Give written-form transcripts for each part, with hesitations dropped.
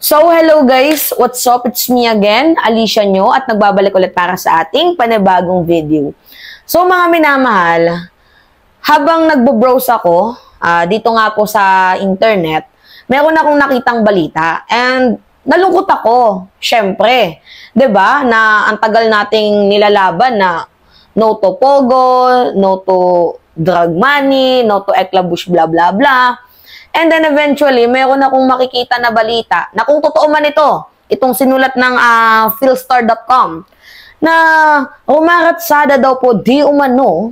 So, hello guys! What's up? It's me again, Alicia nyo, at nagbabalik ulit para sa ating panibagong video. So, mga minamahal, habang nagbo-browse ako, dito nga po sa internet, meron akong nakitang balita, and nalungkot ako, syempre. 'Di ba? Na ang tagal nating nilalaban na no to Pogo, no to drug money, no to eklabush, blah blah blah. And then eventually, mayroon akong makikita na balita na kung totoo man itong sinulat ng philstar.com na umaratsada daw po di umano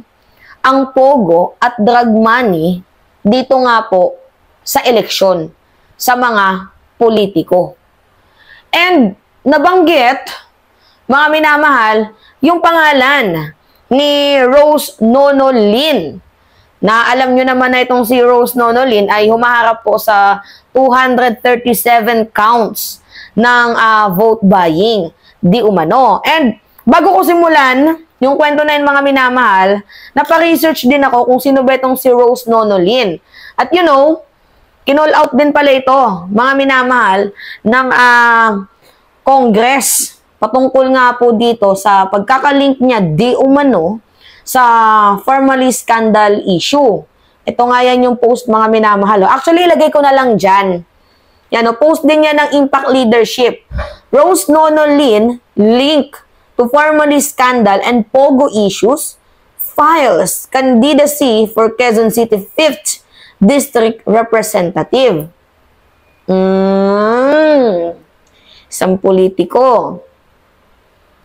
ang Pogo at drug money dito nga po sa eleksyon sa mga politiko. And nabanggit, mga minamahal, yung pangalan ni Rose Nonolin, na alam nyo naman na itong si Rose Nonolin ay humaharap po sa 237 counts ng vote buying di umano. And bago ko simulan yung kwento na yun, mga minamahal, napa-research din ako kung sino ba itong si Rose Nonolin. At you know, kinall out din pala ito, mga minamahal, ng Congress patungkol nga po dito sa pagkakalink niya di umano sa Formally Scandal issue. Ito nga yan yung post, mga minamahal. Actually, ilagay ko na lang dyan. Yan, post din yan ng Impact Leadership. Rose Nonolin, link to Formally Scandal and Pogo issues, files candidacy for Quezon City 5th District Representative. Isang politiko.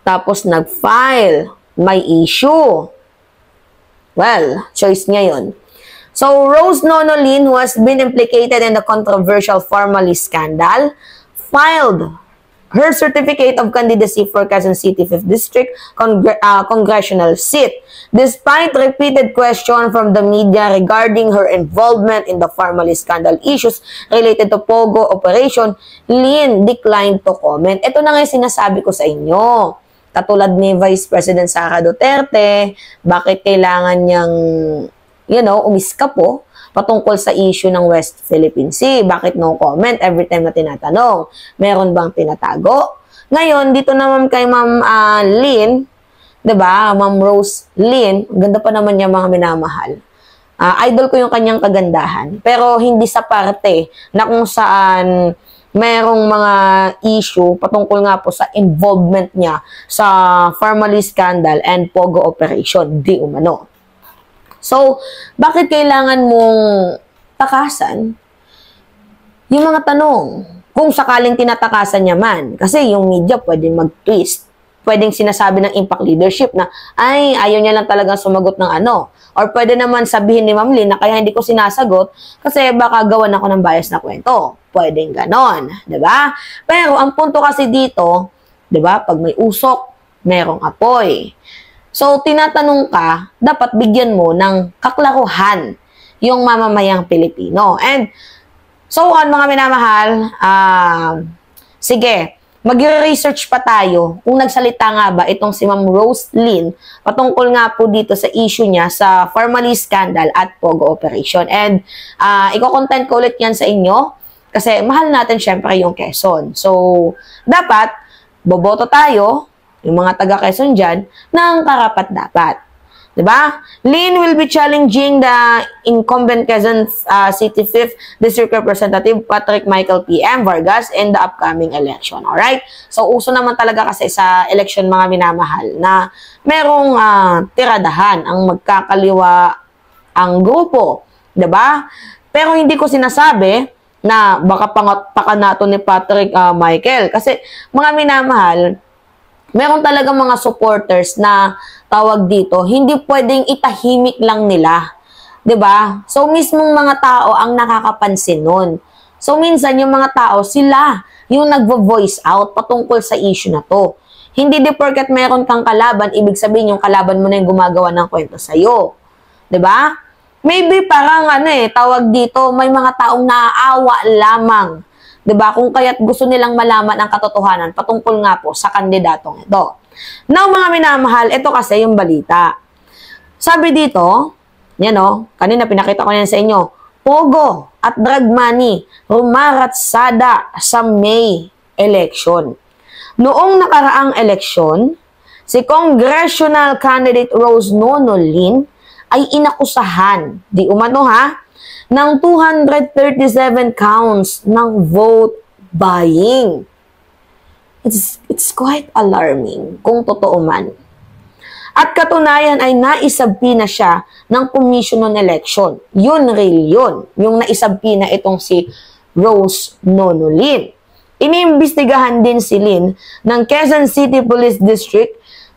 Tapos nag-file. May issue. Well, choice niya yun. So, Rose Nonolin, who has been implicated in the controversial Formally scandal, filed her certificate of candidacy for Quezon City 5th District congressional seat, despite repeated question from the media regarding her involvement in the Formally scandal issues related to Pogo operation. Lin declined to comment. Ito na nga yung sinasabi ko sa inyo. Katulad ni Vice President Sara Duterte, bakit kailangan niyang, umiska po patungkol sa issue ng West Philippine Sea? Bakit no comment every time na tinatanong? Meron bang tinatago? Ngayon, dito naman kay Ma'am Lin, 'di ba? Ma'am Rose Lin, ganda pa naman niya, mga minamahal. Idol ko yung kanyang kagandahan, pero hindi sa parte na kung saan merong mga issue patungkol nga po sa involvement niya sa Formally scandal and Pogo operation di umano. So, bakit kailangan mong takasan yung mga tanong? Kung sakaling tinatakasan niya man, kasi yung media pwedeng mag-twist. Pwedeng sinasabi ng Impact Leadership na, ay, ayaw niya lang talagang sumagot ng ano. Or pwede naman sabihin ni Ma'am Lin na kaya hindi ko sinasagot kasi baka gawan ako ng bias na kwento. Pwedeng ganon, 'di ba? Pero ang punto kasi dito, 'di ba, pag may usok, merong apoy. So, tinatanong ka, dapat bigyan mo ng kaklaruhan yung mamamayang Pilipino. And, so on, mga minamahal, sige, magre-research pa tayo kung nagsalita nga ba itong si Ma'am Rose Lin patungkol nga po dito sa issue niya sa Formally scandal at Pogo operation. And iko-content ko ulit yan sa inyo kasi mahal natin syempre yung Quezon. So, dapat boboto tayo, yung mga taga Quezon dyan, ng karapat-dapat. Diba? Lin will be challenging the incumbent Quezon City 5th District Representative Patrick Michael P.M. Vargas in the upcoming election. Alright? So, uso naman talaga kasi sa election, mga minamahal, na merong tiradahan ang magkakaliwa ang grupo. Diba? Pero hindi ko sinasabi na baka pakanato ni Patrick Michael. Kasi, mga minamahal, meron talaga mga supporters na tawag dito, hindi pwedeng itahimik lang nila. 'Di ba? So, mismong mga tao ang nakakapansin nun. So, minsan yung mga tao, sila yung nagvo-voice out patungkol sa issue na to. Hindi di porket meron kang kalaban, ibig sabihin yung kalaban mo na yung gumagawa ng kwento sa'yo. 'Di ba? Maybe parang tawag dito, may mga taong naaawa lamang. 'Di ba? Kung kaya't gusto nilang malaman ang katotohanan patungkol nga po sa kandidatong ito. Now, mga minamahal, ito kasi yung balita. Sabi dito, kanina pinakita ko yan sa inyo, Pogo at drug money rumaratsada sa May election. Noong nakaraang eleksyon, si congressional candidate Rose Nonolin ay inakusahan, di umano ng 237 counts ng vote buying. It's quite alarming kung totoo man. At katunayan ay naisabpina siya ng Commission on Election. Yun, real yun. Yung naisabpina itong si Rose Nonolin. Iniimbestigahan din si Lin ng Quezon City Police District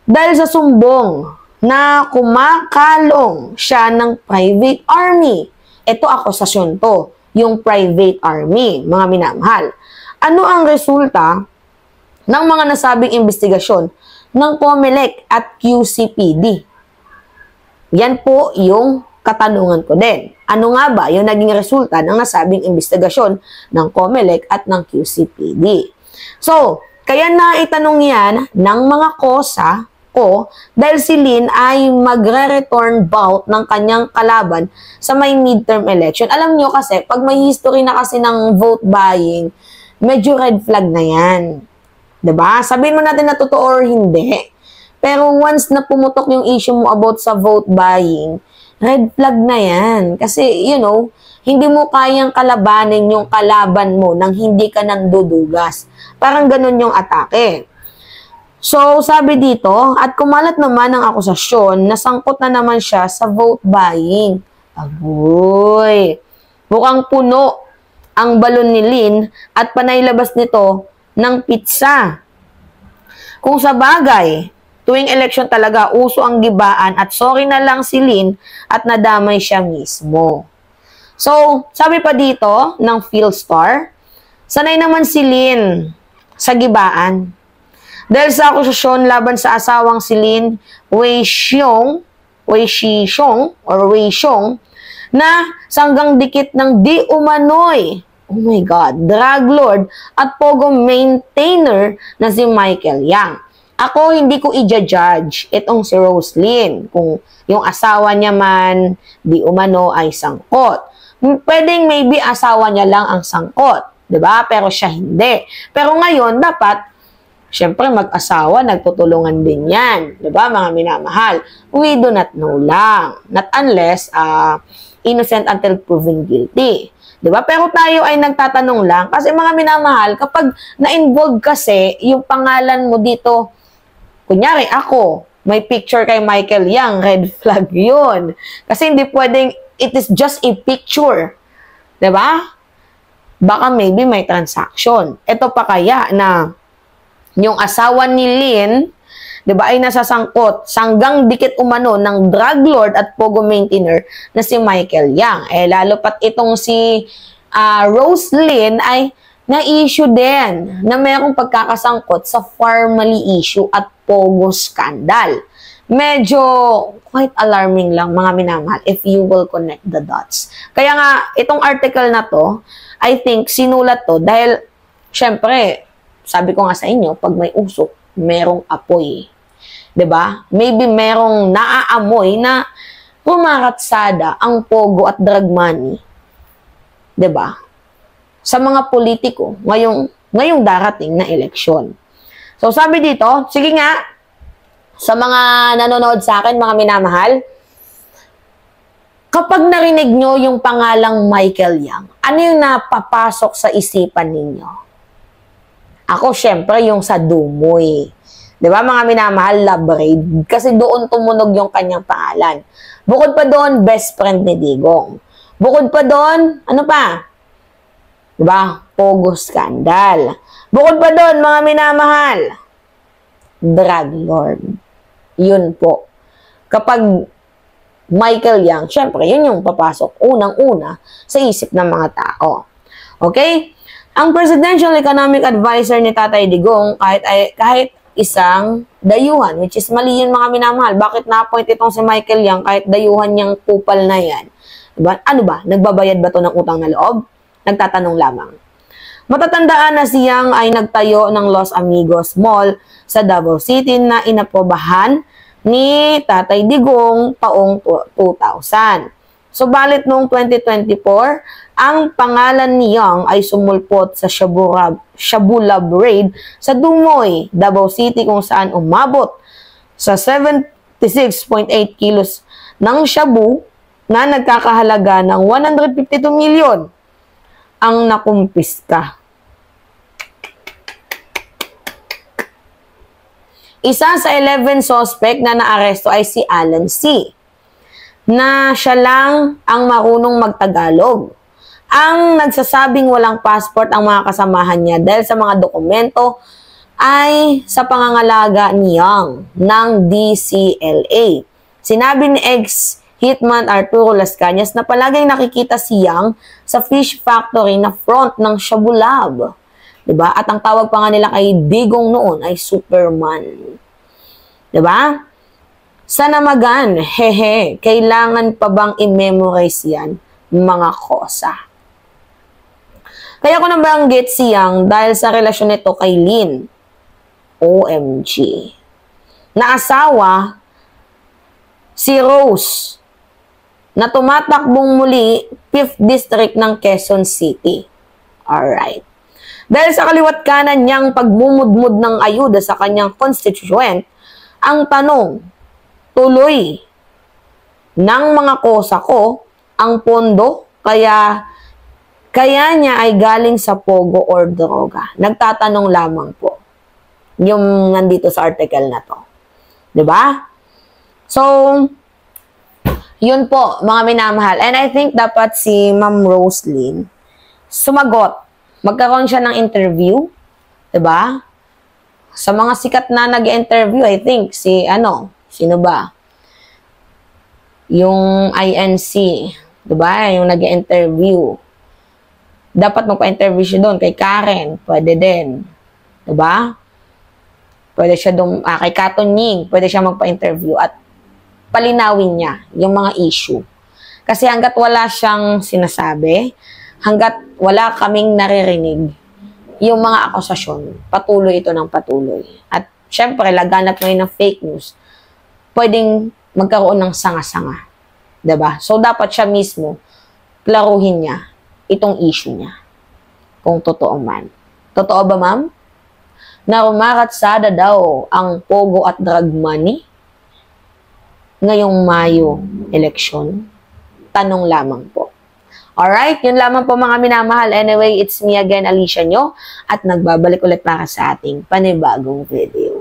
dahil sa sumbong na kumakalong siya ng private army. Ito akusasyon to, yung private army, mga minamahal. Ano ang resulta ng mga nasabing investigasyon ng COMELEC at QCPD? Yan po yung katanungan ko din. Ano nga ba yung naging resulta ng nasabing investigasyon ng COMELEC at ng QCPD? So, kaya naitanong yan ng mga kosa ko dahil si Lin ay magre-return bout ng kanyang kalaban sa may midterm election. Alam nyo kasi, pag may history na kasi ng vote buying, medyo red flag na yan. Diba? Sabihin mo natin na totoo or hindi. Pero once na pumutok yung issue mo about sa vote buying, red flag na yan. Kasi, you know, hindi mo kayang kalabanin yung kalaban mo nang hindi ka nandudugas. Parang ganun yung atake. So, sabi dito, at kumalat naman ang akusasyon na sangkot na naman siya sa vote buying. Aboy! Mukhang puno ang balon ni Lin at panaylabas nito ng pizza. Kung sa bagay, tuwing election talaga, uso ang gibaan at sorry na lang si Lin at nadamay siya mismo. So, sabi pa dito ng PhilStar, sanay naman si Lin sa gibaan. Dahil sa akusasyon laban sa asawang si Lin, Wei Xiong, na sanggang dikit ng di umano'y, oh my God, drug lord at pogo maintainer na si Michael Yang. Ako, hindi ko i-judge itong si Rose Lin kung yung asawa niya man di umano ay sangkot. Pwedeng maybe asawa niya lang ang sangkot, 'di ba? Pero siya hindi. Pero ngayon, dapat siyempre, mag-asawa, nagtutulungan din yan. Diba, mga minamahal? We do not know lang. Not unless innocent until proven guilty. Diba? Pero tayo ay nagtatanong lang. Kasi mga minamahal, kapag na-involve kasi, yung pangalan mo dito, kunyari ako, may picture kay Michael Yang, red flag yun. Kasi hindi pwedeng, it is just a picture. Diba? Baka maybe may transaction. Ito pa kaya na yung asawa ni Lin, di ba, ay nasasangkot sanggang dikit umano ng drug lord at pogo maintainer na si Michael Yang. Lalo pat itong si Rose Lin ay na-issue din na mayroong pagkakasangkot sa family issue at pogo scandal. Medyo quite alarming lang, mga minamahal, if you will connect the dots. Kaya nga, itong article na to, I think, sinulat to dahil, syempre, sabi ko nga sa inyo, pag may usok, merong apoy. 'Di ba? Maybe merong naaamoy na rumaratsada ang pogo at drug money. 'Di ba? Sa mga politiko ngayong darating na eleksyon. So sabi dito, sige nga, sa mga nanonood sa akin, mga minamahal, kapag narinig nyo yung pangalang Michael Yang, ano yung napapasok sa isipan ninyo? Ako, syempre, yung sa Dumoy. Diba, mga minamahal, love raid. Kasi doon tumunog yung kanyang pangalan. Bukod pa doon, best friend ni Digong. Bukod pa doon, ano pa? Diba, pogo scandal. Bukod pa doon, mga minamahal, drug lord. Yun po. Kapag Michael Yang, syempre, yun yung papasok unang-una sa isip ng mga tao. Okay? Ang Presidential Economic Advisor ni Tatay Digong, kahit isang dayuhan, which is mali yun, mga minamahal. Bakit na-appoint itong si Michael Yang kahit dayuhan niyang kupal na yan? Diba? Ano ba? Nagbabayad ba to ng utang na loob? Nagtatanong lamang. Matatandaan na siyang ay nagtayo ng Los Amigos Mall sa Davao City na inaprobahan ni Tatay Digong taong 2000. Subalit noong 2024, ang pangalan ni Young ay sumulpot sa Shabu Lab Raid sa Dumoy, Davao City, kung saan umabot sa 76.8 kilos ng shabu na nagkakahalaga ng 152 milyon ang nakumpiska. Isa sa 11 suspect na naaresto ay si Alan C., na siya lang ang marunong magtagalog. Ang nagsasabing walang passport ang mga kasamahan niya dahil sa mga dokumento ay sa pangangalaga ni Young ng DCLA. Sinabi ni ex-hitman Arturo Las Cañas na palaging nakikita si Young sa fish factory na front ng Shabu Lab. Diba? At ang tawag pa nga nila kay Digong noon ay Superman. Diba? Sa namagan, hehe, kailangan pa bang i-memorize yan, mga kosa? Kaya ko nabanggit si Young dahil sa relasyon nito kay Lynn. OMG. Na asawa, si Rose, na tumatakbong muli 5th District ng Quezon City. Alright. Dahil sa kaliwat kanan niyang pagmumudmud ng ayuda sa kanyang constituent, ang tanong, tuloy ng mga kosa ko ang pondo kaya niya ay galing sa pogo or droga. Nagtatanong lamang po yung nandito sa article na to. 'Di ba? So, yun po, mga minamahal. And I think dapat si Ma'am Roslyn sumagot. Magkaroon siya ng interview. 'Di ba? Sa mga sikat na nag-interview, I think sino ba? Yung INC, 'di ba? Yung nag-interview. Dapat magpa-interview siya doon kay Karen, pwede din. 'Di ba? Pwede siya doon kay Katon Ying, pwede siya magpa-interview at palinawin niya yung mga issue. Kasi hangga't wala siyang sinasabi, hangga't wala kaming naririnig yung mga akusasyon, patuloy ito ng patuloy. At syempre, laganap ngayon ng fake news, pwedeng magkaroon ng sanga-sanga. 'Di ba? So, dapat siya mismo klaruhin niya itong issue niya. Kung totoo man. Totoo ba, ma'am? Na rumaratsada daw ang pogo at drug money ngayong Mayo election? Tanong lamang po. Alright, yun lamang po mga minamahal. Anyway, it's me again, Alicia nyo, at nagbabalik ulit para sa ating panibagong video.